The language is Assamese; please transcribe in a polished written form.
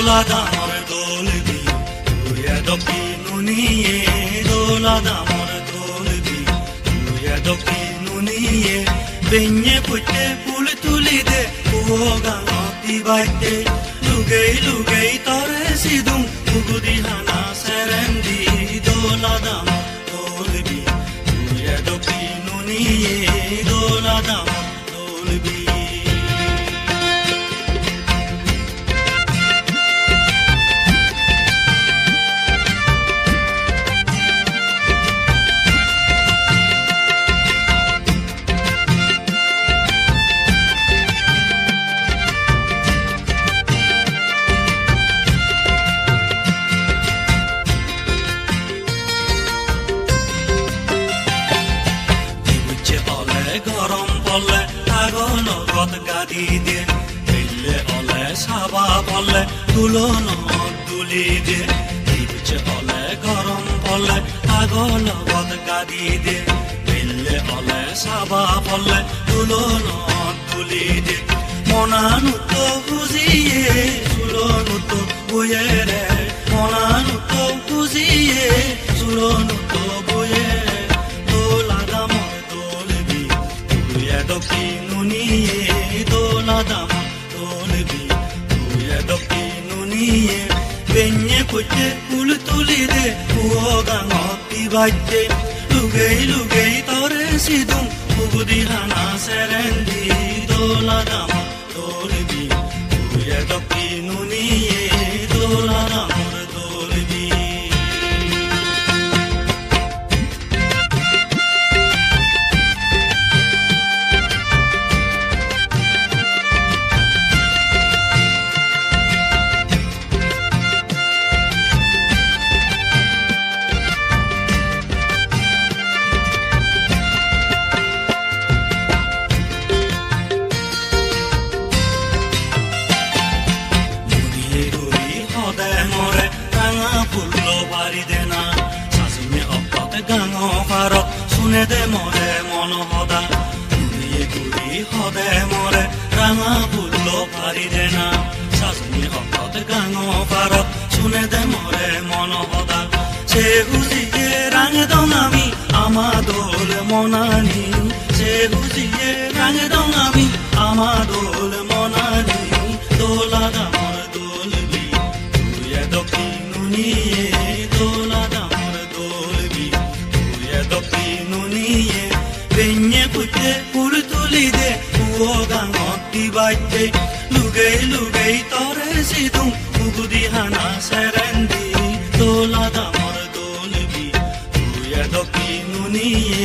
দামৰ দলবি তুয়া দক্ষিণুনিয়ে দোলা দামৰ দলবি তুয়া দক্ষিণুনিয়ে বেঞ্ঞে পুতে ফুল তুলি দে গাঙতি বাইতে লুগেই লুগেই তরে সিদুম পুগুদি হানা সেরেন্দি দোলা দামৰ দলবি তুয়া দক্ষিণুনিয়ে দোলা দামৰ দলবি গরম পড়লে আগর লগত গাদি দে দিলে অলে সাবা পড়লে তুলন তুলি দে দিচ্ছে অলে গরম পড়লে আগর লগত গাদি দে দিলে অলে সাবা পড়লে তুলন তুলি দে মনানু তো বুঝিয়ে চুলনু তো বুয়ে রে মনানু তো বুঝিয়ে চুলনু তো বুয়ে দক্ষিণুনিয়ে দোলা দামৰ দলবি তুয়া দক্ষিণুনিয়ে বেঞ্ঞে পুতে ফুল তুলি দে গাঙতি বাইতে লুগেই লুগেই তরে সিদুম পুগুদি হানা সেরেন্দি দোলা দামৰ দলবি তুয়া দক্ষিণুনিয়ে দোলা দামৰ দলবি শুনে দে মরে মন হদা ঘুরিয়ে ঘুরি হদে মরে রাঙা ফুল পারি দে না সাজনি হকত গাঙ পারত শুনে দে মরে মন হদা সে হুজিয়ে রাঙে দং আমি আমা দোল মনানি সে হুজিয়ে রাঙে দং আমি আমা দোল মনানি দোলা দামৰ দলবি তুয়া দক্ষিণুনিয়ে দোলা দামৰ দলবি তুয়া দক্ষিণুনিয়ে বেঞ্ঞে পুতে ফুল তুলি দে গাঙতি বাইতে লুগেই লুগেই তরে সিদুম পুগুদি হানা সেরেন্দি দোলা দামৰ দলবি তুয়া দক্ষিণুনিয়ে